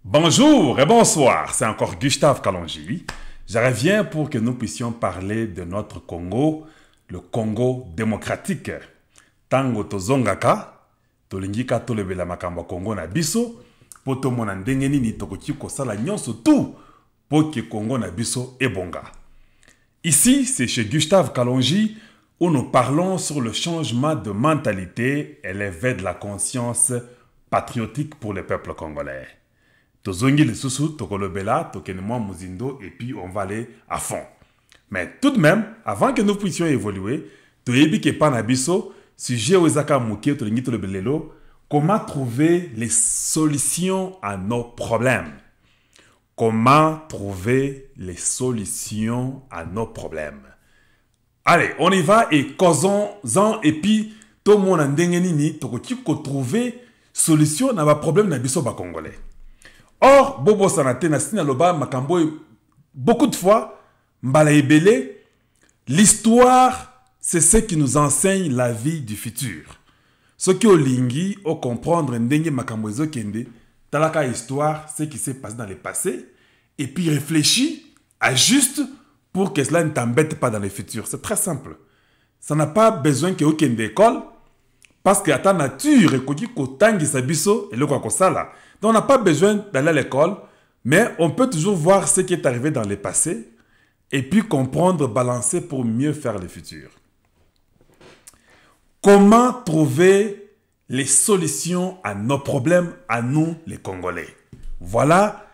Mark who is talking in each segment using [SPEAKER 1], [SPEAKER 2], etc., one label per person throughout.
[SPEAKER 1] Bonjour et bonsoir, c'est encore Gustave Kalonji. Je reviens pour que nous puissions parler de notre Congo, le Congo démocratique. Tango tozongaka, tolingika tolebela makambo Congo na biso, poto mona ndenge nini tokoki kosala nyonso tout pour que Congo na biso ebonga. Ici, c'est chez Gustave Kalonji où nous parlons sur le changement de mentalité et l'éveil de la conscience patriotique pour le peuple congolais. Tozongi le sousou, tokolobela, tokenemwa muzindo, et puis on va aller à fond. Mais tout de même, avant que nous puissions évoluer, toyebi ke panabiso, sujet ozaka muke, tolingi tolobelelo, comment trouver les solutions à nos problèmes. Comment trouver les solutions à nos problèmes. Allez, on y va et causons-en, et puis, tout le monde a nini, tokoti ko trouver solution na ba problème na biso ba congolais. Or, Bobo Sanate Nassina Loba Makambo, beaucoup de fois, Mbala Ebele, l'histoire, c'est ce qui nous enseigne la vie du futur. Ce qui au lingi, au comprendre, Ndenge Makambo Ezo Kende, Talaka histoire, ce qui s'est passé dans le passé, et puis réfléchis, ajuste pour que cela ne t'embête pas dans le futur. C'est très simple. Ça n'a pas besoin que au Kende école, parce que à ta nature, et qu'on tangi sabiso, et le quoi ça. Donc, on n'a pas besoin d'aller à l'école, mais on peut toujours voir ce qui est arrivé dans le passé et puis comprendre, balancer pour mieux faire le futur. Comment trouver les solutions à nos problèmes, à nous, les Congolais? Voilà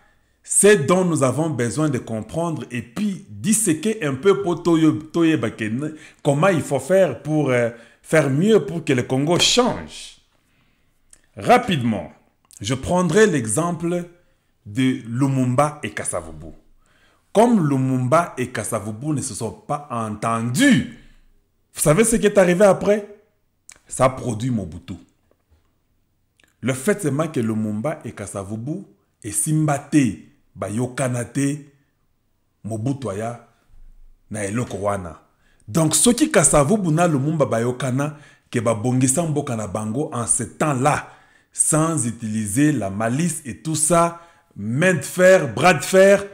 [SPEAKER 1] ce dont nous avons besoin de comprendre et puis disséquer un peu pour comment il faut faire pour faire mieux pour que le Congo change. Rapidement. Je prendrai l'exemple de Lumumba et Kasavubu. Comme Lumumba et Kasavubu ne se sont pas entendus, vous savez ce qui est arrivé après? Ça a produit Mobutu. Le fait seulement que Lumumba et Kasavubu et Simbate, Bayokanate, Mobutu aya na eloko wana. Donc ce qui Kasavubu na Lumumba Bayokana, que babongisa mboka na bango en ce temps-là, sans utiliser la malice et tout ça, main de fer, bras de fer,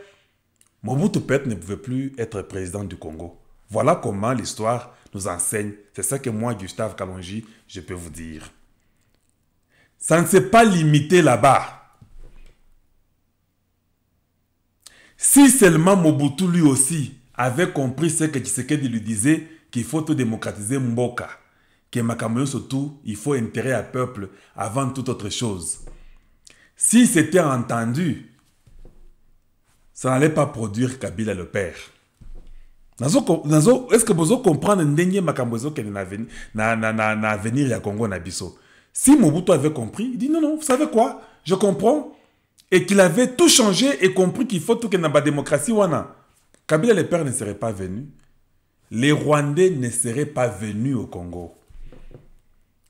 [SPEAKER 1] Mobutu peut-être ne pouvait plus être président du Congo. Voilà comment l'histoire nous enseigne. C'est ça que moi, Gustave Kalonji, je peux vous dire. Ça ne s'est pas limité là-bas. Si seulement Mobutu lui aussi avait compris ce que Tshisekedi lui disait, qu'il faut tout démocratiser Mboka, que Makambo surtout, il faut intérêt à peuple avant toute autre chose. Si c'était entendu, ça n'allait pas produire Kabila le père. Est-ce que vous comprenez ndenge Makambo que na avenir ya Congo na biso? Si Mobutu avait compris, il dit non, vous savez quoi? Je comprends. Et qu'il avait tout changé et compris qu'il faut tout que na ba démocratie wana. Kabila le père ne serait pas venu. Les Rwandais ne seraient pas venus au Congo.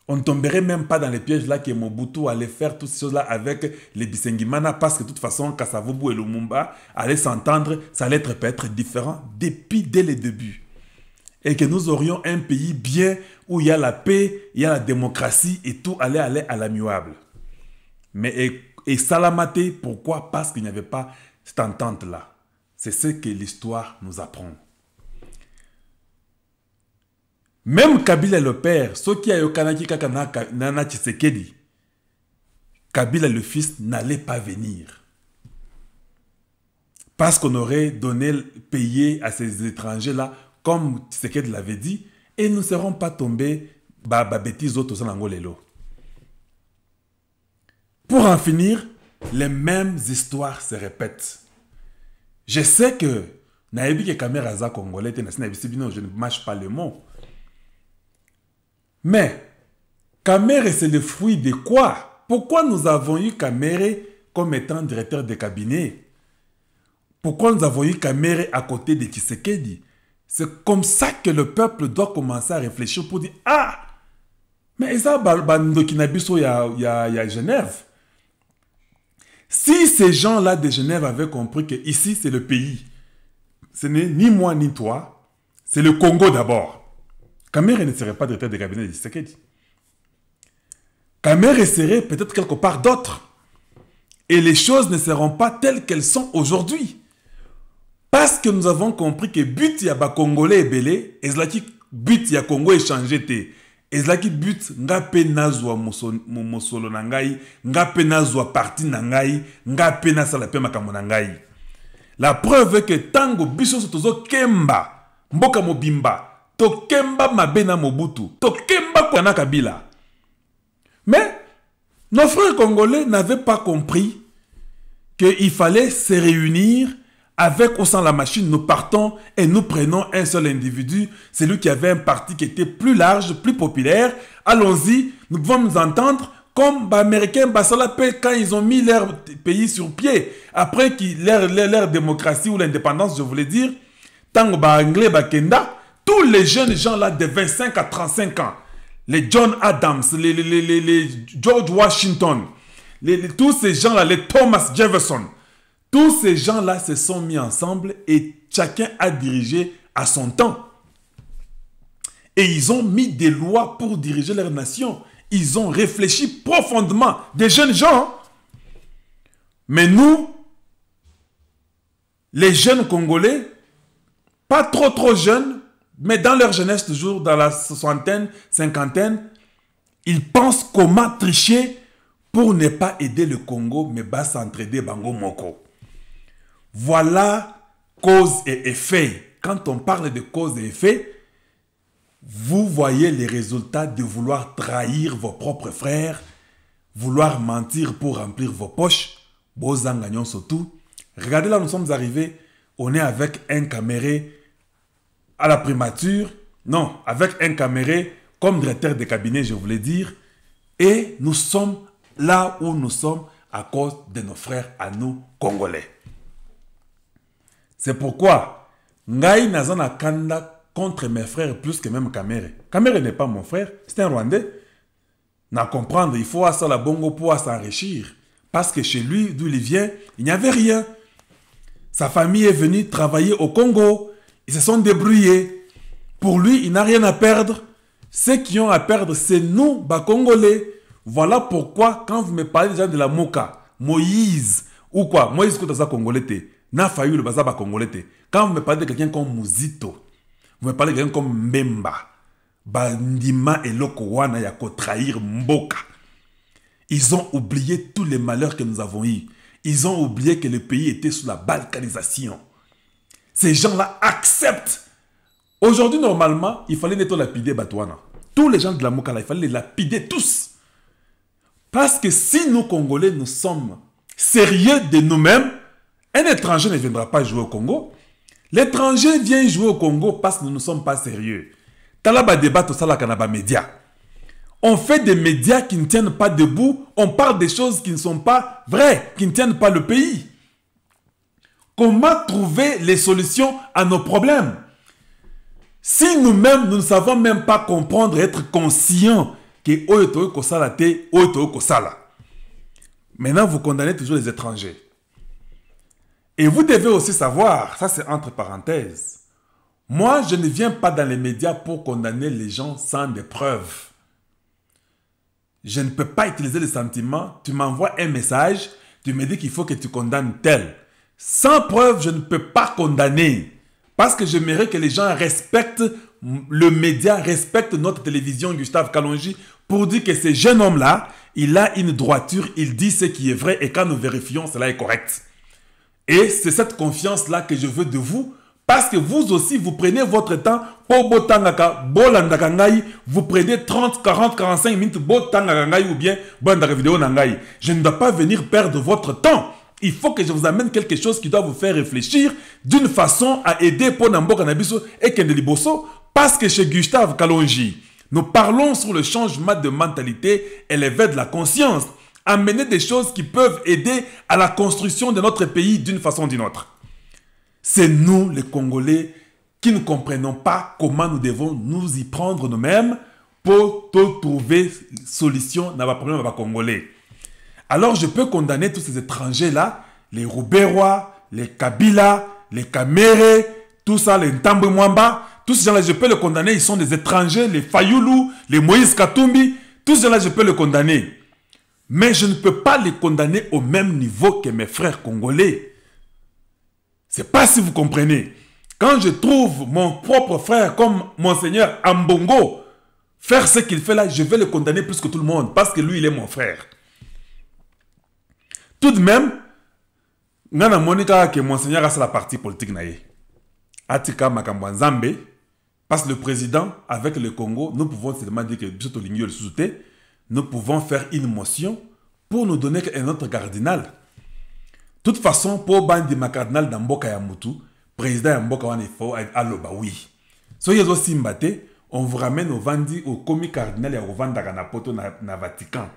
[SPEAKER 1] On ne tomberait même pas dans les pièges là que Mobutu allait faire toutes ces choses-là avec les Bisengimana parce que de toute façon, Kasavubu et Lumumba allaient s'entendre, ça allait être peut-être différent depuis dès le début. Et que nous aurions un pays bien où il y a la paix, il y a la démocratie et tout allait aller à l'amiable. Mais et Salamate, pourquoi? Parce qu'il n'y avait pas cette entente-là. C'est ce que l'histoire nous apprend. Même Kabila le père, ce qui a eu Kanaki Nana Tshisekedi, Kabila le fils n'allait pas venir. Parce qu'on aurait donné, payé à ces étrangers-là, comme Tshisekedi l'avait dit, et nous ne serons pas tombés bêtises autres en Angolelo. Pour en finir, les mêmes histoires se répètent. Je sais que Naïbi ke Kameraza congolais, je ne mâche pas le mot. Mais, Kamere, c'est le fruit de quoi? Pourquoi nous avons eu Kamere comme étant directeur de cabinet? Pourquoi nous avons eu Kamere à côté de Tshisekedi? C'est comme ça que le peuple doit commencer à réfléchir pour dire « Ah, mais ça, il y a Genève. » Si ces gens-là de Genève avaient compris que ici, c'est le pays, ce n'est ni moi ni toi, c'est le Congo d'abord. Kamere ne serait pas directeur de cabinet de Tshisekedi. Kamere serait peut-être quelque part d'autre. Et les choses ne seront pas telles qu'elles sont aujourd'hui. Parce que nous avons compris que but ya ba Congolais est belé, et cela qui but ya Congo est changé té. Et cela qui but nga pe nazwa mosolo nangai, nga pe nazwa parti nangai, nga pe na sala pe makambo nangai. La preuve est que tango biso sotozo kemba, mboka mobimba, to kemba mabena mobutu, to kemba kwana kabila. Mais nos frères congolais n'avaient pas compris qu'il fallait se réunir avec ou sans la machine. Nous partons et nous prenons un seul individu, celui qui avait un parti qui était plus large, plus populaire. Allons-y, nous pouvons nous entendre comme les Américains, quand ils ont mis leur pays sur pied, après leur démocratie ou l'indépendance, je voulais dire, tango ba anglais ba kenda, tous les jeunes gens là de 25 à 35 ans, les John Adams, les George Washington, tous ces gens-là, les Thomas Jefferson, tous ces gens-là se sont mis ensemble et chacun a dirigé à son temps. Et ils ont mis des lois pour diriger leur nation. Ils ont réfléchi profondément. Des jeunes gens. Mais nous, les jeunes Congolais, pas trop jeunes, mais dans leur jeunesse toujours, dans la soixantaine, cinquantaine, ils pensent comment tricher pour ne pas aider le Congo, mais pas s'entraider Bango Moko. Voilà cause et effet. Quand on parle de cause et effet, vous voyez les résultats de vouloir trahir vos propres frères, vouloir mentir pour remplir vos poches. Bozangagnon surtout. Regardez là, nous sommes arrivés. On est avec un caméré à la primature. Non, avec un caméré comme directeur de cabinet, je voulais dire. Et nous sommes là où nous sommes à cause de nos frères à nous, Congolais. C'est pourquoi, Ngai Nazana Kanda contre mes frères plus que même Kamere. Kamere n'est pas mon frère, c'est un Rwandais. N'a comprendre, il faut à ça la bongo pour s'enrichir. Parce que chez lui, d'où il vient, il n'y avait rien. Sa famille est venue travailler au Congo. Ils se sont débrouillés. Pour lui, il n'a rien à perdre. Ceux qui ont à perdre, c'est nous, bas Congolais. Voilà pourquoi, quand vous me parlez déjà de la Moka, Moïse, ou quoi, Moïse, c'est ça Congolais, n'a failli le bazar Congolais. Quand vous me parlez de quelqu'un comme Mouzito, vous me parlez de quelqu'un comme Mbemba, Bandima et Lokowana Yako trahir Mboka. Ils ont oublié tous les malheurs que nous avons eus. Ils ont oublié que le pays était sous la balkanisation. Ces gens-là acceptent. Aujourd'hui, normalement, il fallait nettoyer lapider Batouana. Tous les gens de la Mokala, il fallait les lapider tous. Parce que si nous, Congolais, nous sommes sérieux de nous-mêmes, un étranger ne viendra pas jouer au Congo. L'étranger vient jouer au Congo parce que nous ne sommes pas sérieux. Talaba débat tout ça, la Kanaba média. On fait des médias qui ne tiennent pas debout. On parle des choses qui ne sont pas vraies, qui ne tiennent pas le pays. Comment trouver les solutions à nos problèmes? Si nous-mêmes, nous ne savons même pas comprendre et être conscients que Oyoto Kosala te, Oyoto Kosala. Maintenant, vous condamnez toujours les étrangers. Et vous devez aussi savoir, ça c'est entre parenthèses, moi je ne viens pas dans les médias pour condamner les gens sans des preuves. Je ne peux pas utiliser les sentiments, tu m'envoies un message, tu me dis qu'il faut que tu condamnes tel. Sans preuve, je ne peux pas condamner. Parce que j'aimerais que les gens respectent le média, respectent notre télévision, Gustave Kalonji, pour dire que ce jeune homme-là, il a une droiture, il dit ce qui est vrai et quand nous vérifions, cela est correct. Et c'est cette confiance-là que je veux de vous, parce que vous aussi, vous prenez votre temps pour botangaka, bolandaka ngai, vous prenez 30, 40, 45 minutes botangaka ngai ou bien bolandaka vidéo nangai. Je ne dois pas venir perdre votre temps. Il faut que je vous amène quelque chose qui doit vous faire réfléchir d'une façon à aider pour Nambo Kanabiso et Kendeliboso, parce que chez Gustave Kalonji, nous parlons sur le changement de mentalité et l'éveil de la conscience. Amener des choses qui peuvent aider à la construction de notre pays d'une façon ou d'une autre. C'est nous, les Congolais, qui ne comprenons pas comment nous devons nous y prendre nous-mêmes pour trouver solution dans les problèmes des Congolais. Alors je peux condamner tous ces étrangers-là, les Rouberois, les Kabila, les Kamere, tout ça, les Ntambwe Mwamba, tous ces gens-là, je peux les condamner, ils sont des étrangers, les Fayoulou, les Moïse Katumbi, tous ces gens-là, je peux les condamner. Mais je ne peux pas les condamner au même niveau que mes frères congolais. Je ne sais pas si vous comprenez. Quand je trouve mon propre frère comme Monseigneur Ambongo faire ce qu'il fait là, je vais le condamner plus que tout le monde parce que lui, il est mon frère. Tout de même, Nana Monika que Monseigneur a la partie politique naïe. Atika Makambo Nzambe, parce que le président, avec le Congo, nous pouvons seulement dire que nous pouvons faire une motion pour nous donner un autre cardinal. De toute façon, pour bandi ma cardinal d'Amboka Yamutu, président Yamboka Wanefo, aloba oui. Soyez aussi mbate, on vous ramène au Vandi, au commis cardinal et au Vandaka na poto na Vatican.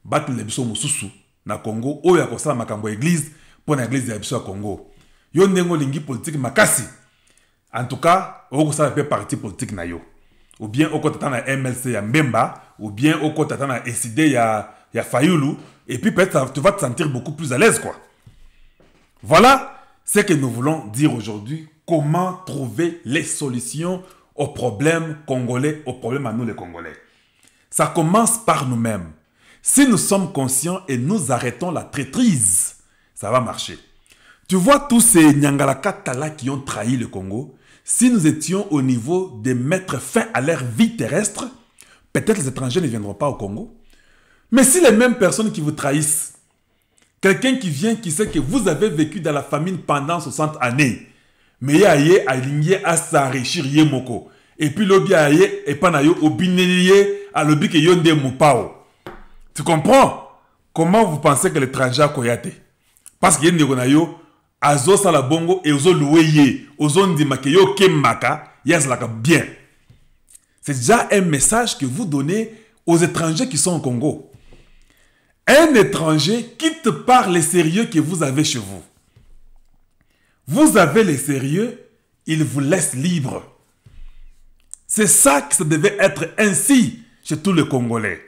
[SPEAKER 1] Battre les biso mususu na Congo, ou ya kosala makambo église, pour l'église ya biso Congo. Yo nengo lingi politique makasi. En tout cas, on a fait parti politique na yo. Ou bien au côté de MLC ya Mbemba, ou bien au côté de SID ya Fayoulou, et puis peut-être tu vas te sentir beaucoup plus à l'aise, quoi. Voilà ce que nous voulons dire aujourd'hui. Comment trouver les solutions aux problèmes congolais, aux problèmes à nous les Congolais. Ça commence par nous-mêmes. Si nous sommes conscients et nous arrêtons la traîtrise, ça va marcher. Tu vois tous ces Nyangalaka Tala qui ont trahi le Congo. Si nous étions au niveau de mettre fin à leur vie terrestre, peut-être les étrangers ne viendront pas au Congo. Mais si les mêmes personnes qui vous trahissent, quelqu'un qui vient, qui sait que vous avez vécu dans la famine pendant 60 années, mais il y a aligné à s'enrichir moko, et puis l'obi aye et panayo obineliye à l'obi que yonde mopao. Tu comprends? Comment vous pensez que l'étranger a koyate? Parce qu'il y a des azo sala bongo et ozo loueye, ozo ndima ke yo kemaka, yazlaka bien. C'est déjà un message que vous donnez aux étrangers qui sont au Congo. Un étranger quitte par les sérieux que vous avez chez vous. Vous avez les sérieux, il vous laisse libre. C'est ça que ça devait être ainsi chez tous les Congolais.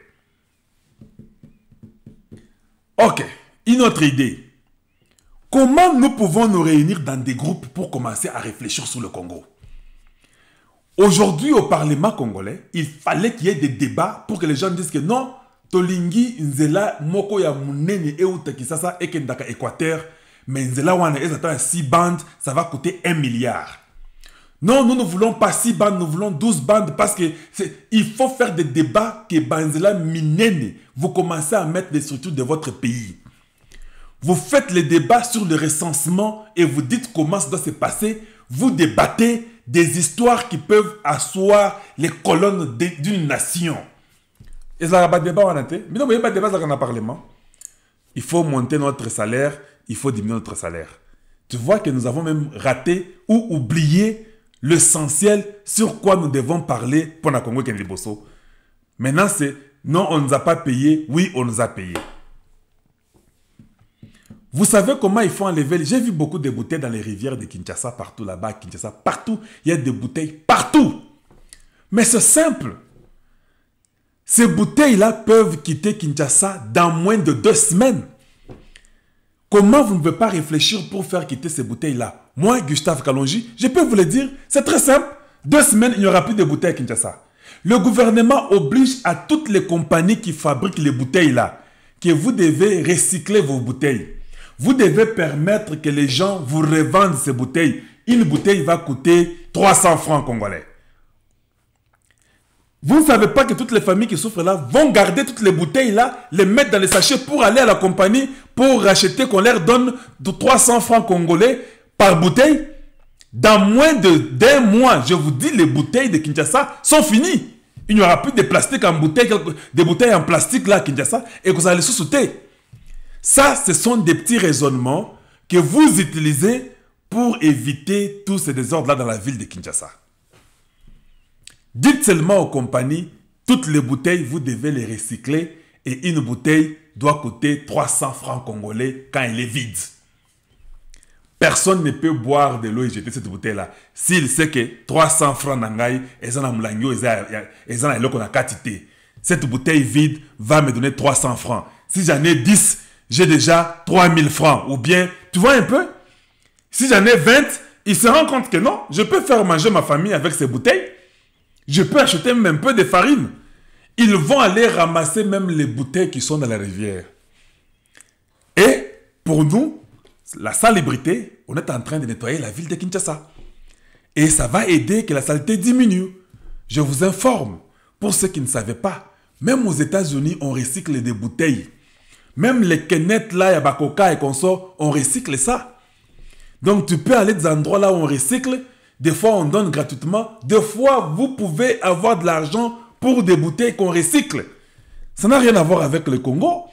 [SPEAKER 1] Ok, une autre idée. Comment nous pouvons nous réunir dans des groupes pour commencer à réfléchir sur le Congo? Aujourd'hui, au Parlement congolais, il fallait qu'il y ait des débats pour que les gens disent que non, Tolingi, Nzela, Moko ya Munene, Euta Kisasa, Ekendaka, Équateur, mais Nzela Wana, Ezata 6 bandes, ça va coûter 1 milliard. Non, nous ne voulons pas 6 bandes, nous voulons 12 bandes parce que il faut faire des débats que Banzela Minene, vous commencez à mettre les structures de votre pays. Vous faites les débats sur le recensement et vous dites comment ça doit se passer. Vous débattez des histoires qui peuvent asseoir les colonnes d'une nation. Et ça n'a pas de débat, on a été. Mais non, mais il n'y a pas de débat dans le Parlement. Il faut monter notre salaire, il faut diminuer notre salaire. Tu vois que nous avons même raté ou oublié l'essentiel sur quoi nous devons parler pour la Congo Kenliboso. Maintenant, c'est non, on ne nous a pas payé, oui, on nous a payé. Vous savez comment ils font enlever? J'ai vu beaucoup de bouteilles dans les rivières de Kinshasa, partout là-bas, Kinshasa, partout. Il y a des bouteilles partout. Mais c'est simple. Ces bouteilles-là peuvent quitter Kinshasa dans moins de 2 semaines. Comment vous ne pouvez pas réfléchir pour faire quitter ces bouteilles-là? Moi, Gustave Kalonji, je peux vous le dire, c'est très simple. 2 semaines, il n'y aura plus de bouteilles à Kinshasa. Le gouvernement oblige à toutes les compagnies qui fabriquent les bouteilles-là que vous devez recycler vos bouteilles. Vous devez permettre que les gens vous revendent ces bouteilles. Une bouteille va coûter 300 francs congolais. Vous ne savez pas que toutes les familles qui souffrent là vont garder toutes les bouteilles là, les mettre dans les sachets pour aller à la compagnie, pour racheter, qu'on leur donne de 300 francs congolais par bouteille. Dans moins d'un mois, je vous dis, les bouteilles de Kinshasa sont finies. Il n'y aura plus de plastique en bouteille, des bouteilles en plastique là à Kinshasa, et que vous allez sous-sauter. Ça, ce sont des petits raisonnements que vous utilisez pour éviter tous ces désordres-là dans la ville de Kinshasa. Dites seulement aux compagnies, toutes les bouteilles, vous devez les recycler et une bouteille doit coûter 300 francs congolais quand elle est vide. Personne ne peut boire de l'eau et jeter cette bouteille-là. S'il sait que 300 francs nangai, cette bouteille vide va me donner 300 francs. Si j'en ai 10, j'ai déjà 3000 francs. Ou bien, tu vois un peu? Si j'en ai 20, il se rend compte que non, je peux faire manger ma famille avec ces bouteilles. Je peux acheter même un peu de farine. Ils vont aller ramasser même les bouteilles qui sont dans la rivière. Et pour nous, la salubrité, on est en train de nettoyer la ville de Kinshasa. Et ça va aider que la saleté diminue. Je vous informe, pour ceux qui ne savaient pas, même aux États-Unis, on recycle des bouteilles. Même les canettes là, Yabakoka et consorts, on recycle ça. Donc tu peux aller des endroits là où on recycle. Des fois, on donne gratuitement. Des fois, vous pouvez avoir de l'argent pour des bouteilles qu'on recycle. Ça n'a rien à voir avec le Congo.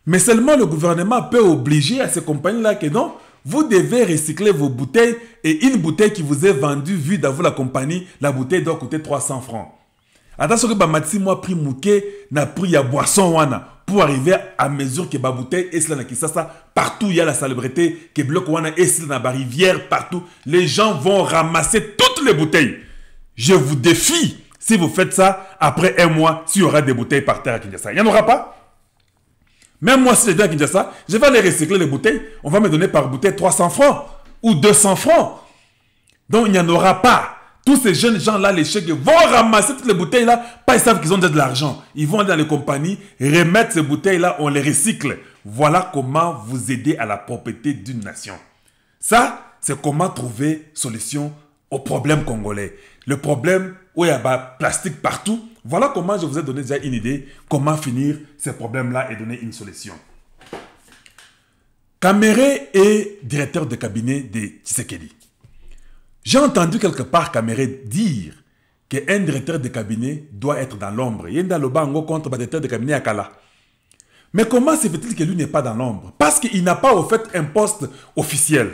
[SPEAKER 1] Mais seulement le gouvernement peut obliger à ces compagnies-là que non, vous devez recycler vos bouteilles et une bouteille qui vous est vendue, vu d'avoir la compagnie, la bouteille doit coûter 300 francs. Attention que Bamatsi, moi, pris mouké, n'a pris ya boisson wana pour arriver à mesure que ma bouteille est là, partout il y a la salubrité, que bloc wana est là, dans la rivière, partout. Les gens vont ramasser toutes les bouteilles. Je vous défie, si vous faites ça, après un mois, s'il y aura des bouteilles par terre à Kinshasa. Il n'y en aura pas. Même moi, si je viens à Kinshasa, je vais aller recycler les bouteilles. On va me donner par bouteille 300 francs ou 200 francs. Donc, il n'y en aura pas. Tous ces jeunes gens-là, les chèques, vont ramasser toutes les bouteilles-là. Pas ils savent qu'ils ont déjà de l'argent. Ils vont aller dans les compagnies, remettre ces bouteilles-là, on les recycle. Voilà comment vous aider à la propriété d'une nation. Ça, c'est comment trouver solution au problème congolais. Le problème où il y a plastique partout. Voilà comment je vous ai donné déjà une idée comment finir ces problèmes-là et donner une solution. Kamere est directeur de cabinet de Tshisekedi. J'ai entendu quelque part Kamere dire qu'un directeur de cabinet doit être dans l'ombre. Il y a un contre le directeur de cabinet à Kala. Mais comment se fait-il que lui n'est pas dans l'ombre? Parce qu'il n'a pas au fait un poste officiel.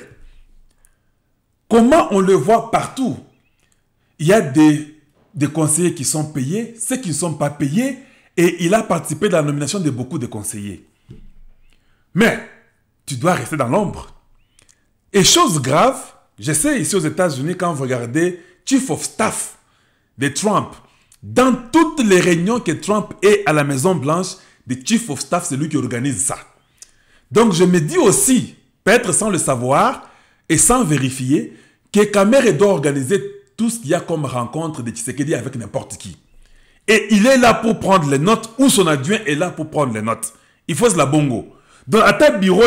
[SPEAKER 1] Comment on le voit partout? Il y a des conseillers qui sont payés, ceux qui ne sont pas payés, et il a participé dans la nomination de beaucoup de conseillers. Mais tu dois rester dans l'ombre. Et chose grave, je sais ici aux États-Unis, quand vous regardez Chief of Staff de Trump, dans toutes les réunions que Trump est à la Maison-Blanche, le Chief of Staff, c'est lui qui organise ça. Donc je me dis aussi, peut-être sans le savoir et sans vérifier, que Kamere doit organiser tout ce qu'il y a comme rencontre de Tshisekedi avec n'importe qui. Et il est là pour prendre les notes, ou son adjoint est là pour prendre les notes. Il faut se la bongo. Donc, à ta bureau,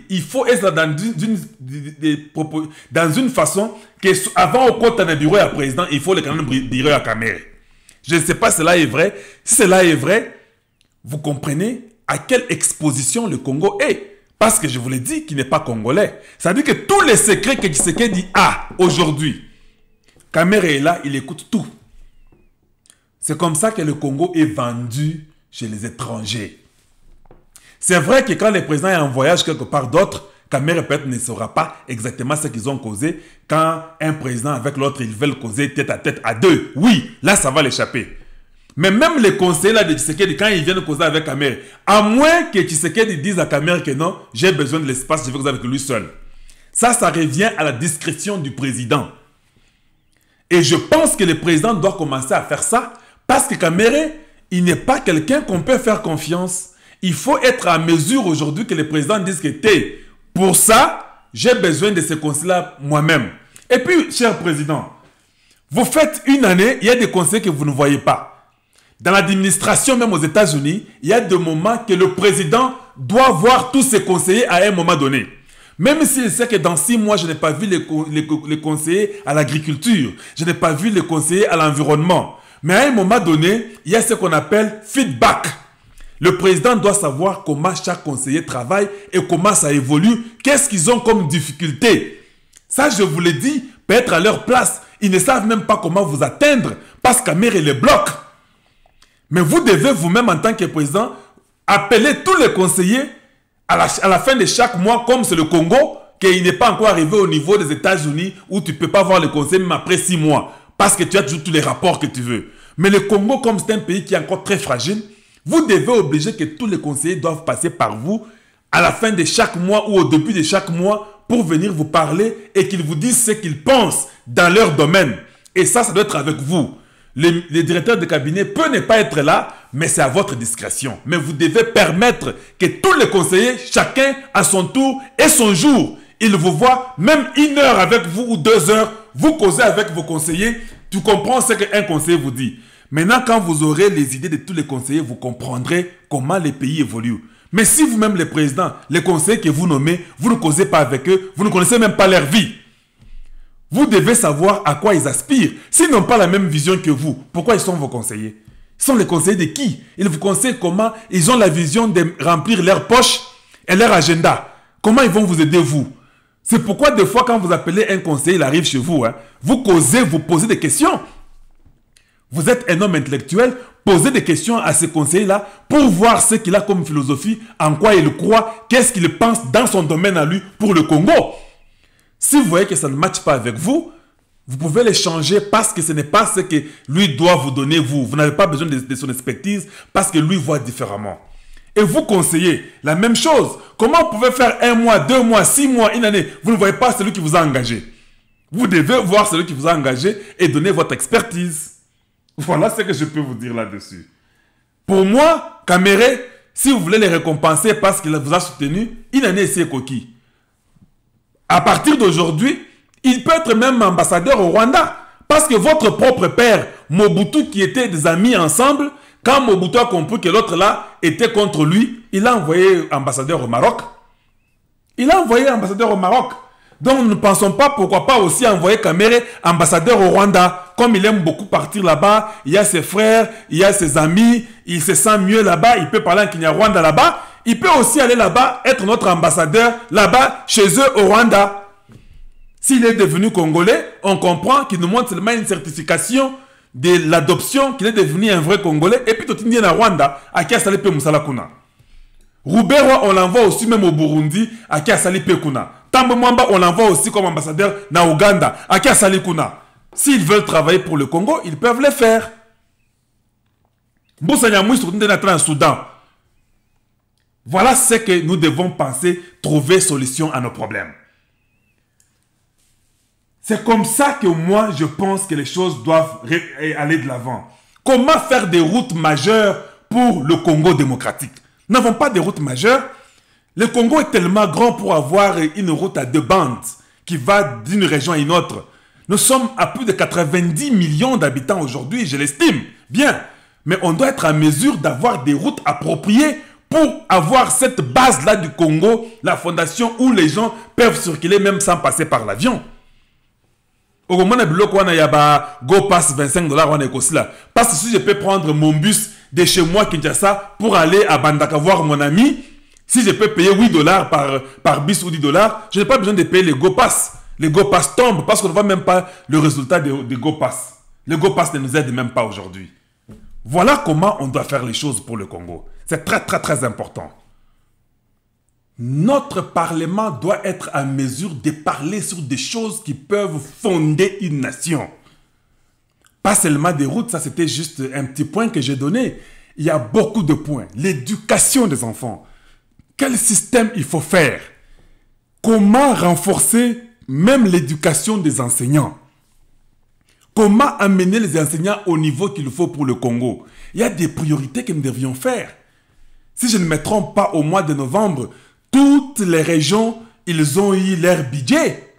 [SPEAKER 1] il faut être dans une façon que avant au compte d'un bureau à président, il faut le canon bureau à Kamere. Je ne sais pas si cela est vrai. Si cela est vrai, vous comprenez à quelle exposition le Congo est. Parce que je vous l'ai dit qu'il n'est pas congolais. Ça veut dire que tous les secrets que Tshisekedi a aujourd'hui, Kamere est là, il écoute tout. C'est comme ça que le Congo est vendu chez les étrangers. C'est vrai que quand le président est en voyage quelque part d'autre, Kamere peut-être ne saura pas exactement ce qu'ils ont causé. Quand un président avec l'autre, ils veulent causer tête à deux. Oui, là, ça va l'échapper. Mais même les conseillers là, de Tshisekedi, quand ils viennent causer avec Kamere, à moins que Tshisekedi dise à Kamere que non, j'ai besoin de l'espace, je veux causer avec lui seul. Ça revient à la discrétion du président. Et je pense que le président doit commencer à faire ça parce que Kamere, il n'est pas quelqu'un qu'on peut faire confiance. Il faut être à mesure aujourd'hui que le président dise que pour ça, j'ai besoin de ce conseil-là moi-même. Et puis, cher président, vous faites une année, il y a des conseils que vous ne voyez pas. Dans l'administration, même aux États-Unis, il y a des moments que le président doit voir tous ses conseillers à un moment donné. Même s'il sait que dans 6 mois, je n'ai pas vu les conseillers à l'agriculture, je n'ai pas vu les conseillers à l'environnement. Mais à un moment donné, il y a ce qu'on appelle feedback. Le président doit savoir comment chaque conseiller travaille et comment ça évolue, qu'est-ce qu'ils ont comme difficulté. Ça, je vous l'ai dit, peut-être à leur place, ils ne savent même pas comment vous atteindre parce que Kamere les bloque. Mais vous devez vous-même, en tant que président, appeler tous les conseillers à la fin de chaque mois, comme c'est le Congo, qu'il n'est pas encore arrivé au niveau des États-Unis où tu ne peux pas voir le conseiller même après 6 mois parce que tu as toujours tous les rapports que tu veux. Mais le Congo, comme c'est un pays qui est encore très fragile, vous devez obliger que tous les conseillers doivent passer par vous à la fin de chaque mois ou au début de chaque mois pour venir vous parler et qu'ils vous disent ce qu'ils pensent dans leur domaine. Et ça doit être avec vous. Le directeur de cabinet peut ne pas être là, mais c'est à votre discrétion. Mais vous devez permettre que tous les conseillers, chacun à son tour et son jour, ils vous voient même 1 heure avec vous ou 2 heures, vous causez avec vos conseillers, tu comprends ce qu'un conseiller vous dit. Maintenant, quand vous aurez les idées de tous les conseillers, vous comprendrez comment les pays évoluent. Mais si vous-même, les présidents, les conseillers que vous nommez, vous ne causez pas avec eux, vous ne connaissez même pas leur vie. Vous devez savoir à quoi ils aspirent. S'ils n'ont pas la même vision que vous, pourquoi ils sont vos conseillers? Ils sont les conseillers de qui? Ils vous conseillent comment ils ont la vision de remplir leurs poches et leur agenda. Comment ils vont vous aider, vous? C'est pourquoi des fois, quand vous appelez un conseiller, il arrive chez vous, vous causez, vous posez des questions. Vous êtes un homme intellectuel, posez des questions à ce conseiller-là pour voir ce qu'il a comme philosophie, en quoi il croit, qu'est-ce qu'il pense dans son domaine à lui pour le Congo. Si vous voyez que ça ne matche pas avec vous, vous pouvez les changer parce que ce n'est pas ce que lui doit vous donner, vous. Vous n'avez pas besoin de son expertise parce que lui voit différemment. Et vous conseillez la même chose. Comment vous pouvez faire 1 mois, 2 mois, 6 mois, 1 année? Vous ne voyez pas celui qui vous a engagé. Vous devez voir celui qui vous a engagé et donner votre expertise. Voilà ce que je peux vous dire là-dessus. Pour moi, Caméré, si vous voulez les récompenser parce qu'il vous a soutenu, 1 année, c'est coquille. À partir d'aujourd'hui, il peut être même ambassadeur au Rwanda. Parce que votre propre père, Mobutu, qui étaient des amis ensemble, quand Mobutu a compris que l'autre là était contre lui, il a envoyé ambassadeur au Maroc. Il a envoyé ambassadeur au Maroc. Donc nous ne pensons pas, pourquoi pas aussi envoyer Caméré ambassadeur au Rwanda. Comme il aime beaucoup partir là-bas, il y a ses frères, il y a ses amis, il se sent mieux là-bas, il peut parler en Kinyarwanda là-bas. Il peut aussi aller là-bas, être notre ambassadeur là-bas, chez eux au Rwanda. S'il est devenu congolais, on comprend qu'il nous montre seulement une certification de l'adoption, qu'il est devenu un vrai congolais. Et puis tout le monde à Rwanda, à qui a salé pe Moussala Kuna. Roubaix, on l'envoie aussi même au Burundi, à qui a salé pe Kuna. Tambo Mwamba, on l'envoie aussi comme ambassadeur na Ouganda, à qui a salé Kuna. S'ils veulent travailler pour le Congo, ils peuvent le faire. Boussa Nyamouis, surtout en Soudan. Voilà ce que nous devons penser, trouver solution à nos problèmes. C'est comme ça que moi, je pense que les choses doivent aller de l'avant. Comment faire des routes majeures pour le Congo démocratique? Nous n'avons pas de routes majeures. Le Congo est tellement grand pour avoir une route à 2 bandes qui va d'une région à une autre. Nous sommes à plus de 90 millions d'habitants aujourd'hui, je l'estime. Bien, mais on doit être en mesure d'avoir des routes appropriées pour avoir cette base-là du Congo, la fondation où les gens peuvent circuler même sans passer par l'avion. Au moment où il y a Go Pass $25, parce que si je peux prendre mon bus de chez moi, Kinshasa, pour aller à Bandaka voir mon ami, si je peux payer $8 par bus ou $10, je n'ai pas besoin de payer les Go Pass. Les Go Pass tombent parce qu'on ne voit même pas le résultat des Go Pass. Les Go Pass ne nous aident même pas aujourd'hui. Voilà comment on doit faire les choses pour le Congo. C'est très, très, très important. Notre Parlement doit être en mesure de parler sur des choses qui peuvent fonder une nation. Pas seulement des routes, ça c'était juste un petit point que j'ai donné. Il y a beaucoup de points. L'éducation des enfants. Quel système il faut faire? Comment renforcer même l'éducation des enseignants? Comment amener les enseignants au niveau qu'il faut pour le Congo? Il y a des priorités que nous devrions faire. Si je ne me trompe pas, au mois de novembre, toutes les régions, ils ont eu leur budget.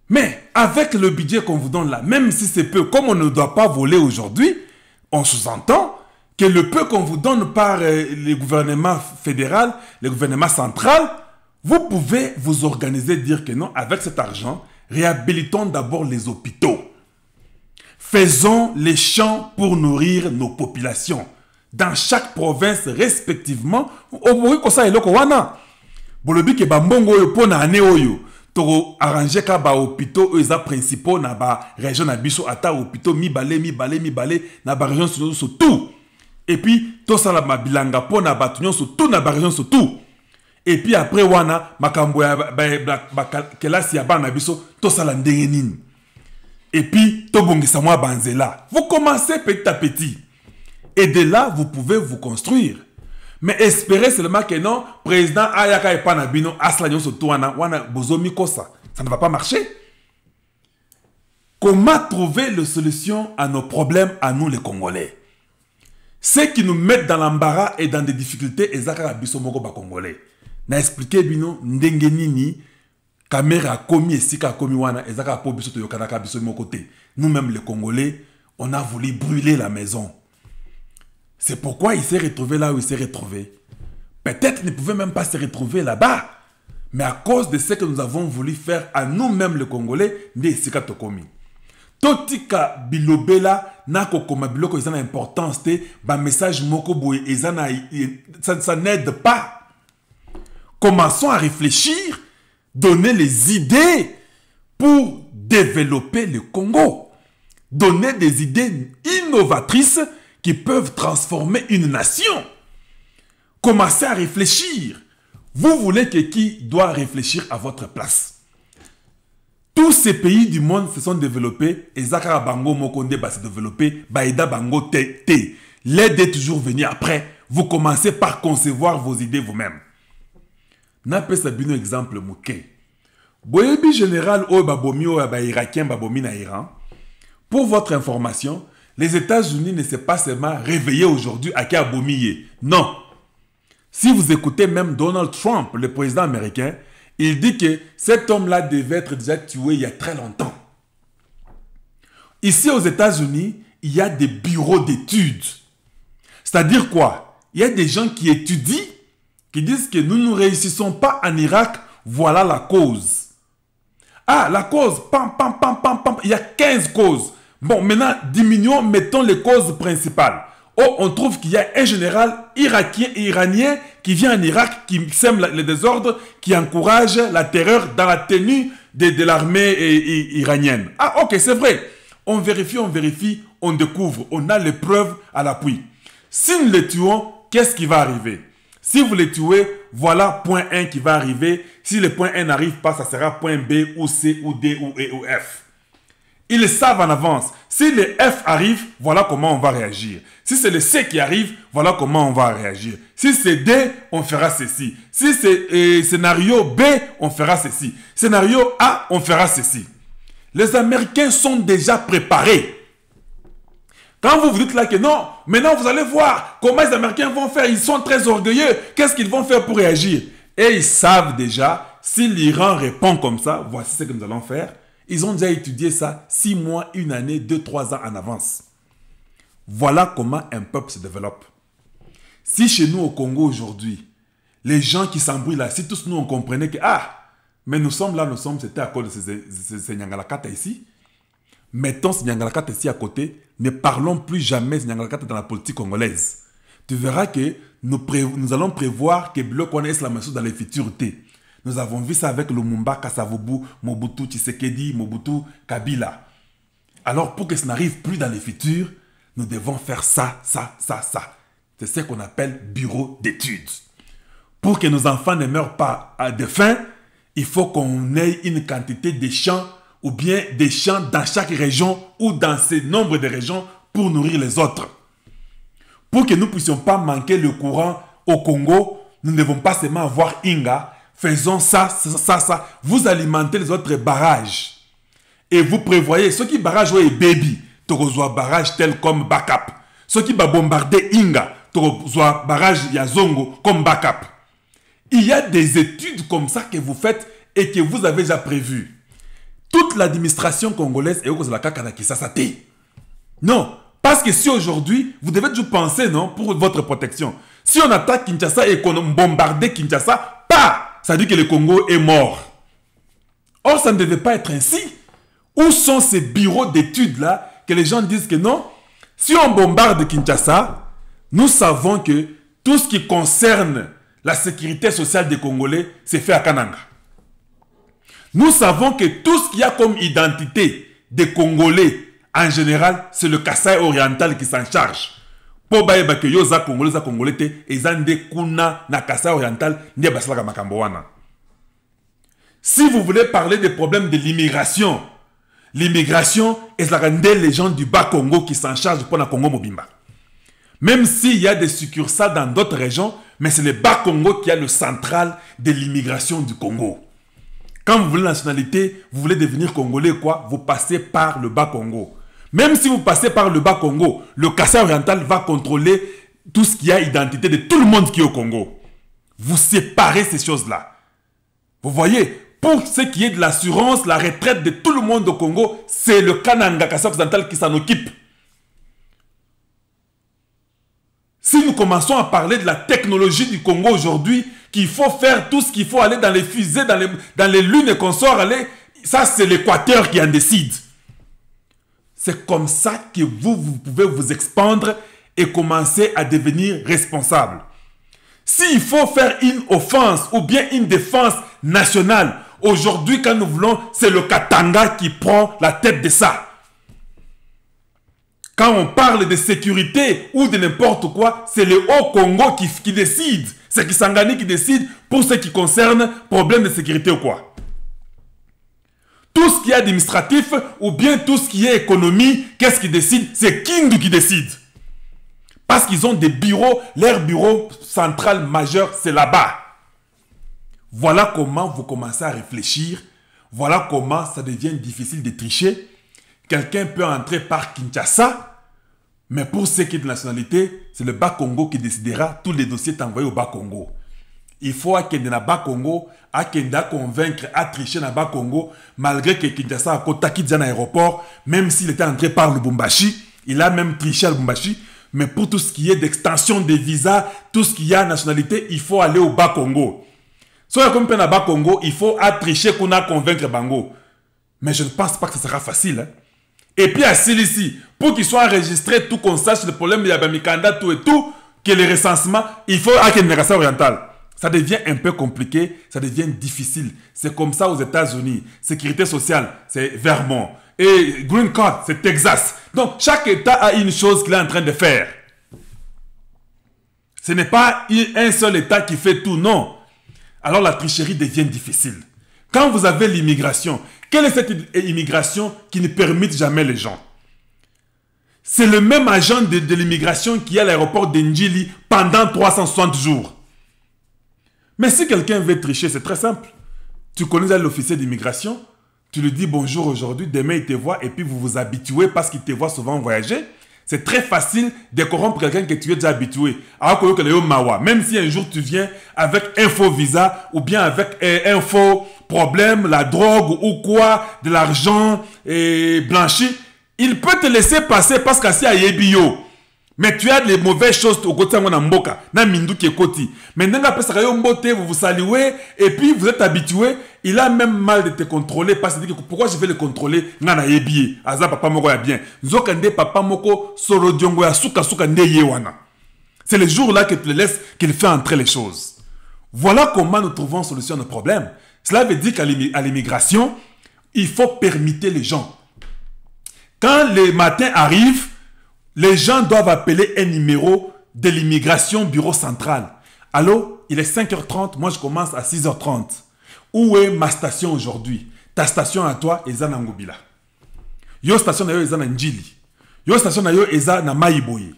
[SPEAKER 1] Mais avec le budget qu'on vous donne là, même si c'est peu, comme on ne doit pas voler aujourd'hui, on sous-entend que le peu qu'on vous donne par le gouvernement fédéral, le gouvernement central, vous pouvez vous organiser, dire que non, avec cet argent, réhabilitons d'abord les hôpitaux. Faisons les champs pour nourrir nos populations. Dans chaque province respectivement, au kosa eloko wana. Bolobi ke bambongo yo pona ane oyo. Toko arranger ka ba hôpitaux eza principaux na ba région na biso ata hôpitaux mibale na ba région surtout. Et puis to sala mabilanga pona ba tunyo surtout na ba région surtout. Et puis après wana makambo ya ba kelasi ya bana biso to sala ndenge nini. Et puis to bongisa mwa banzela. Vous commencez petit à petit. Et de là, vous pouvez vous construire. Mais espérez seulement que non, président Ayaka et Panabino, Aslanyo Sotoana, Wana Bozomi Kosa. Ça ne va pas marcher. Comment trouver la solution à nos problèmes, à nous les Congolais? Ceux qui nous mettent dans l'embarras et dans des difficultés, Ezaka Bisomoko ba Congolais. Na expliqué bino, ndenge nini, caméra komi et sika komi wana, Ezaka po biso to yokanaka biso mo côté. Nous-mêmes les Congolais, on a voulu brûler la maison. C'est pourquoi il s'est retrouvé là où il s'est retrouvé. Peut-être qu'il ne pouvait même pas se retrouver là-bas. Mais à cause de ce que nous avons voulu faire à nous-mêmes les Congolais, ne sika tokomi. Totika bilobela na kokoma biloko ezana importance te ba message moko boye ezana ça n'aide pas. Commençons à réfléchir, donner les idées pour développer le Congo. Donner des idées innovatrices qui peuvent transformer une nation. Commencez à réfléchir. Vous voulez que qui doit réfléchir à votre place? Tous ces pays du monde se sont développés et Zakara Bango Mokonde va se développer, Baïda Bango T. L'aide est toujours venue après. Vous commencez par concevoir vos idées vous-même. N'appelez ça un exemple mouké. Boyebi général o babomi o ba irakien babomi na Iran. Pour votre information, les États-Unis ne s'est pas seulement réveillés aujourd'hui à Kabomiye. Non. Si vous écoutez même Donald Trump, le président américain, il dit que cet homme-là devait être déjà tué il y a très longtemps. Ici aux États-Unis, il y a des bureaux d'études. C'est-à-dire quoi? Il y a des gens qui étudient, qui disent que nous ne réussissons pas en Irak, voilà la cause. Ah, la cause, pam, pam, pam, pam, pam, il y a 15 causes. Bon, maintenant, diminuons, mettons les causes principales. Oh, on trouve qu'il y a un général irakien et iranien qui vient en Irak, qui sème le désordre, qui encourage la terreur dans la tenue de l'armée iranienne. Ah, ok, c'est vrai. On vérifie, on découvre, on a les preuves à l'appui. Si nous les tuons, qu'est-ce qui va arriver? Si vous les tuez, voilà point 1 qui va arriver. Si le point 1 n'arrive pas, ça sera point B ou C ou D ou E ou F. Ils le savent en avance. Si le F arrive, voilà comment on va réagir. Si c'est le C qui arrive, voilà comment on va réagir. Si c'est D, on fera ceci. Si c'est scénario B, on fera ceci. Scénario A, on fera ceci. Les Américains sont déjà préparés. Quand vous vous dites là que non, maintenant vous allez voir comment les Américains vont faire. Ils sont très orgueilleux. Qu'est-ce qu'ils vont faire pour réagir? Et ils savent déjà, si l'Iran répond comme ça, voici ce que nous allons faire. Ils ont déjà étudié ça 6 mois, 1 année, 2, 3 ans en avance. Voilà comment un peuple se développe. Si chez nous au Congo aujourd'hui, les gens qui s'embrouillent là, si tous nous on comprenait que mais nous sommes là, c'était à cause de ces Nyangalakata ici. Mettons ce Nyangalakata ici à côté, ne parlons plus jamais de Nyangalakata dans la politique congolaise. Tu verras que nous allons prévoir que Bloc connaisse la mesure dans les futurs T. Nous avons vu ça avec Lumumba, Kasavubu, Mobutu, Tshisekedi, Mobutu, Kabila. Alors, pour que ça n'arrive plus dans les futurs, nous devons faire ça, ça, ça, ça. C'est ce qu'on appelle bureau d'études. Pour que nos enfants ne meurent pas de faim, il faut qu'on ait une quantité de champs ou bien des champs dans chaque région ou dans ces nombres de régions pour nourrir les autres. Pour que nous ne puissions pas manquer le courant au Congo, nous ne devons pas seulement avoir Inga. Faisons ça, ça, ça. Vous alimentez les autres barrages. Et vous prévoyez, ceux qui barragent ouais, baby, tu reçois barrage tel comme backup. Ceux qui va bombarder Inga, tu reçois barrage Yazongo comme backup. Il y a des études comme ça que vous faites et que vous avez déjà prévues. Toute l'administration congolaise est au cause de la kakana qui s'assaté. Non, parce que si aujourd'hui, vous devez toujours penser, non, pour votre protection. Si on attaque Kinshasa et qu'on bombarde Kinshasa, ça dit que le Congo est mort. Or, ça ne devait pas être ainsi. Où sont ces bureaux d'études-là que les gens disent que non? Si on bombarde Kinshasa, nous savons que tout ce qui concerne la sécurité sociale des Congolais, c'est fait à Kananga. Nous savons que tout ce qu'il y a comme identité des Congolais, en général, c'est le Kasaï oriental qui s'en charge. Po baeba ke yo za Congolais te ezande kuna na Kasaï oriental ne basalaka makambo wana. Si vous voulez parler des problèmes de l'immigration, l'immigration est les gens du bas Congo qui s'en chargent pour la Congo Mobimba. Même s'il y a des succursales dans d'autres régions, mais c'est le bas Congo qui a le central de l'immigration du Congo. Quand vous voulez la nationalité, vous voulez devenir Congolais quoi, vous passez par le bas Congo. Même si vous passez par le bas Congo, le Kasaï oriental va contrôler tout ce qui a identité de tout le monde qui est au Congo. Vous séparez ces choses-là. Vous voyez, pour ce qui est de l'assurance, la retraite de tout le monde au Congo, c'est le Kananga Kasaï occidental qui s'en occupe. Si nous commençons à parler de la technologie du Congo aujourd'hui, qu'il faut faire tout ce qu'il faut, aller dans les fusées, dans les lunes et consorts, ça c'est l'Équateur qui en décide. C'est comme ça que vous pouvez vous expandre et commencer à devenir responsable. S'il faut faire une offense ou bien une défense nationale, aujourd'hui quand nous voulons, c'est le Katanga qui prend la tête de ça. Quand on parle de sécurité ou de n'importe quoi, c'est le Haut-Congo qui décide. C'est Kisangani qui décide pour ce qui concerne problème de sécurité ou quoi. Tout ce qui est administratif ou bien tout ce qui est économie, qu'est-ce qui décide? C'est Kindu qui décide. Parce qu'ils ont des bureaux, leur bureau central majeur, c'est là-bas. Voilà comment vous commencez à réfléchir. Voilà comment ça devient difficile de tricher. Quelqu'un peut entrer par Kinshasa, mais pour ce qui est de nationalité, c'est le Bas-Congo qui décidera tous les dossiers envoyés au Bas-Congo. Il faut qu'il y ait Bas-Congo, à convaincre, à tricher dans Bas-Congo, malgré que Kinshasa a contacté dans l'aéroport, même s'il était entré par Lubumbashi, il a même triché à Lubumbashi. Mais pour tout ce qui est d'extension des visas, tout ce qui est nationalité, il faut aller au Bas-Congo. Si on a Bas-Congo, il faut tricher qu'on a convaincre Bango. Mais je ne pense pas que ce sera facile. Hein. Et puis à Silici, pour qu'il soit enregistré, tout qu'on sache le problème, il y a Mikanda, tout et tout, que les recensements, il faut qu'il y ait une négation orientale. Ça devient un peu compliqué, ça devient difficile. C'est comme ça aux États-Unis. Sécurité sociale, c'est Vermont. Et Green Card, c'est Texas. Donc, chaque État a une chose qu'il est en train de faire. Ce n'est pas un seul État qui fait tout, non. Alors, la tricherie devient difficile. Quand vous avez l'immigration, quelle est cette immigration qui ne permet jamais les gens? C'est le même agent de l'immigration qui est à l'aéroport d'Ndjili pendant 360 jours. Mais si quelqu'un veut tricher, c'est très simple. Tu connais l'officier d'immigration, tu lui dis bonjour aujourd'hui, demain il te voit et puis vous vous habituez parce qu'il te voit souvent voyager. C'est très facile de corrompre quelqu'un que tu es déjà habitué. Alors que le Mawa, même si un jour tu viens avec un faux visa ou bien avec un faux problème, la drogue ou quoi, de l'argent blanchi, il peut te laisser passer parce qu'il y a Yebio. Mais tu as les mauvaises choses au côté de Mboka, na mindu qui est côté. Maintenant, vous vous saluez et puis vous êtes habitué. Il a même mal de te contrôler parce qu'il dit pourquoi je vais le contrôler? Nana yebi, aza papa moko ya bien. Nzokande papa moko solo diongo ya suka suka nde yewana. C'est le jour là que tu le laisses qu'il fait entrer les choses. Voilà comment nous trouvons solution à nos problèmes. Cela veut dire qu'à l'immigration, il faut permettre les gens. Quand le matin arrive, les gens doivent appeler un numéro de l'immigration bureau central. Allô, il est 5h30, moi je commence à 6h30. Où est ma station aujourd'hui? Ta station à toi est en Ngobila. Yo station na yo est en Ndjili. Yo station na yo est en Maïboye.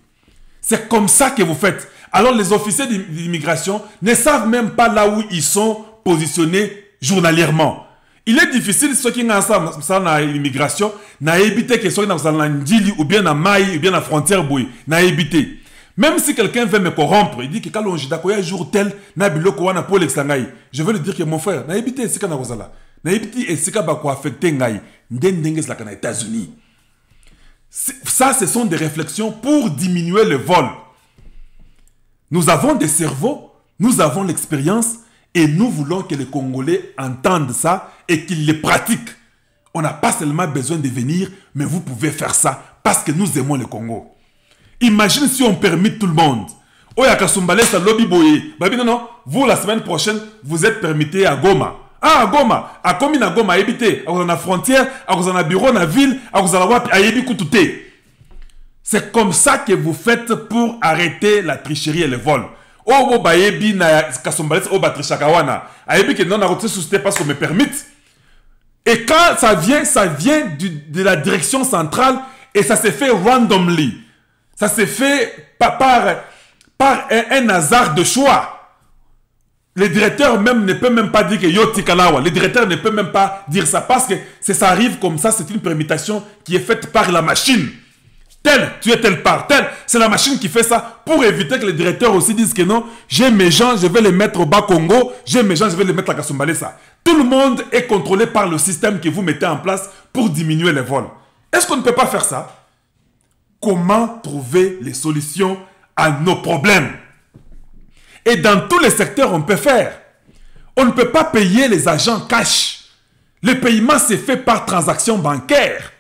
[SPEAKER 1] C'est comme ça que vous faites. Alors les officiers d'immigration ne savent même pas là où ils sont positionnés journalièrement. Il est difficile, ceux qui ont l'immigration, d'éviter que ceux qui sont en Ndjili ou bien en Maï ou bien en frontière Boy, d'éviter. Même si quelqu'un veut me corrompre, il dit que quand on dit un jour tel, je veux lui dire que mon frère, d'éviter ce qu'on a là. D'éviter ce qu'on a affecté aux États-Unis. Ça, ce sont des réflexions pour diminuer le vol. Nous avons des cerveaux, nous avons l'expérience. Et nous voulons que les Congolais entendent ça et qu'ils le pratiquent. On n'a pas seulement besoin de venir, mais vous pouvez faire ça parce que nous aimons le Congo. Imagine si on permet tout le monde. Oya Kasumbalé, ça lobby boye. Non, vous la semaine prochaine, vous êtes permis à Goma. Ah, à Goma. À combien à Goma, habiter. À la frontière, à la bureau, à la ville, à la wapi, à Yebi Koutoute. C'est comme ça que vous faites pour arrêter la tricherie et le vol. Oh, bayebi na kasombalès oh batrichakawana. Ayebi que non na route société parce qu'on me permet. Et quand ça vient de la direction centrale et ça s'est fait randomly. Ça s'est fait par un hasard de choix. Le directeur même ne peut même pas dire que yo tikalawa. Le directeur ne peut même pas dire ça parce que ça arrive comme ça, c'est une permutation qui est faite par la machine. Tel, tu es tel part, tel. C'est la machine qui fait ça pour éviter que les directeurs aussi disent que non, j'ai mes gens, je vais les mettre au Bas-Congo, j'ai mes gens, je vais les mettre à Kasumbalesa. Tout le monde est contrôlé par le système que vous mettez en place pour diminuer les vols. Est-ce qu'on ne peut pas faire ça? Comment trouver les solutions à nos problèmes. Et dans tous les secteurs, on peut faire. On ne peut pas payer les agents cash. Le paiement s'est fait par transaction bancaire.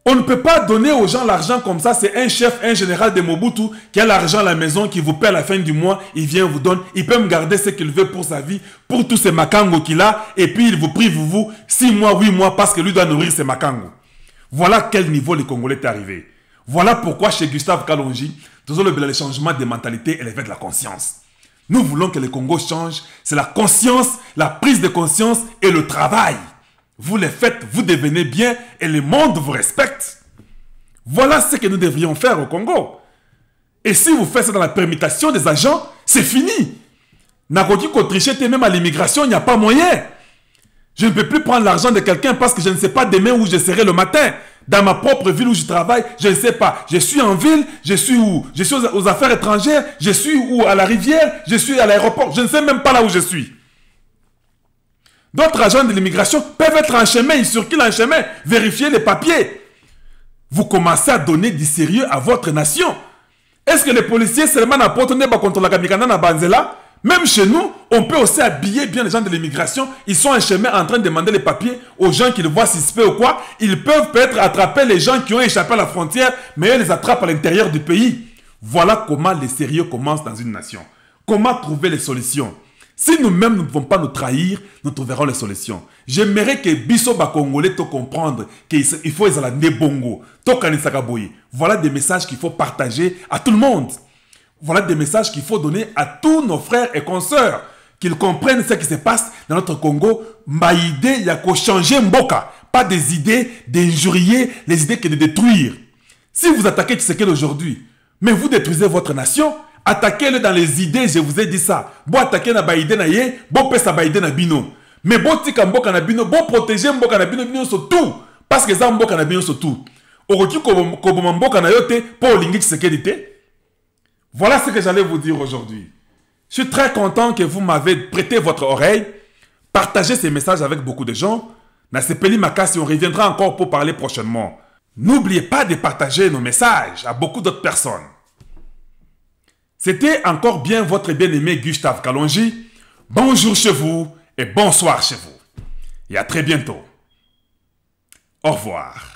[SPEAKER 1] On ne peut pas donner aux gens l'argent comme ça. C'est un chef, un général de Mobutu qui a l'argent à la maison, qui vous paie à la fin du mois. Il vient, vous donne. Il peut me garder ce qu'il veut pour sa vie, pour tous ces makangos qu'il a. Et puis il vous prive, vous, 6 mois, 8 mois, parce que lui doit nourrir ses makangos. Voilà quel niveau les Congolais est arrivé. Voilà pourquoi chez Gustave Kalonji, nous avons le changement des mentalités et l'éveil de la conscience. Nous voulons que le Congo change. C'est la conscience, la prise de conscience et le travail. Vous les faites, vous devenez bien et le monde vous respecte. Voilà ce que nous devrions faire au Congo. Et si vous faites ça dans la permutation des agents, c'est fini. Nagodi Kotriché, même à l'immigration, il n'y a pas moyen. Je ne peux plus prendre l'argent de quelqu'un parce que je ne sais pas demain où je serai le matin. Dans ma propre ville où je travaille, je ne sais pas. Je suis en ville, je suis où? Je suis aux affaires étrangères, je suis où? À la rivière, je suis à l'aéroport. Je ne sais même pas là où je suis. D'autres agents de l'immigration peuvent être en chemin, ils circulent en chemin, vérifier les papiers. Vous commencez à donner du sérieux à votre nation. Est-ce que les policiers seulement n'apportent pas contre la Kamikana na Banzela? Même chez nous, on peut aussi habiller bien les gens de l'immigration. Ils sont en chemin en train de demander les papiers aux gens qui le voient suspect ou quoi. Ils peuvent peut-être attraper les gens qui ont échappé à la frontière, mais ils les attrapent à l'intérieur du pays. Voilà comment le sérieux commence dans une nation. Comment trouver les solutions? Si nous-mêmes ne pouvons pas nous trahir, nous trouverons les solutions. J'aimerais que Bisso Bakongolais te comprendre qu'il faut les alanier bongo. Voilà des messages qu'il faut partager à tout le monde. Voilà des messages qu'il faut donner à tous nos frères et consoeurs. Qu'ils comprennent ce qui se passe dans notre Congo. Ma idée, il y a qu'à changer Mboka. Pas des idées d'injurier, les idées que de détruire. Si vous attaquez Tshisekedi aujourd'hui, mais vous détruisez votre nation, attaquez-le dans les idées, je vous ai dit ça. Bon attaquer na baïdé na ye, bon pesa baïdé na bino. Mais bon tika mboka na bino, bon protéger mboka na bino, bino sur tout. Parce que ça mboka na bino sur tout. Oroki koboma mboka na yote, pour lingi Tshisekedi te. Voilà ce que j'allais vous dire aujourd'hui. Je suis très content que vous m'avez prêté votre oreille. Partagez ces messages avec beaucoup de gens. Nasepeli Makasi, on reviendra encore pour parler prochainement. N'oubliez pas de partager nos messages à beaucoup d'autres personnes. C'était encore bien votre bien-aimé Gustave Kalonji. Bonjour chez vous et bonsoir chez vous. Et à très bientôt. Au revoir.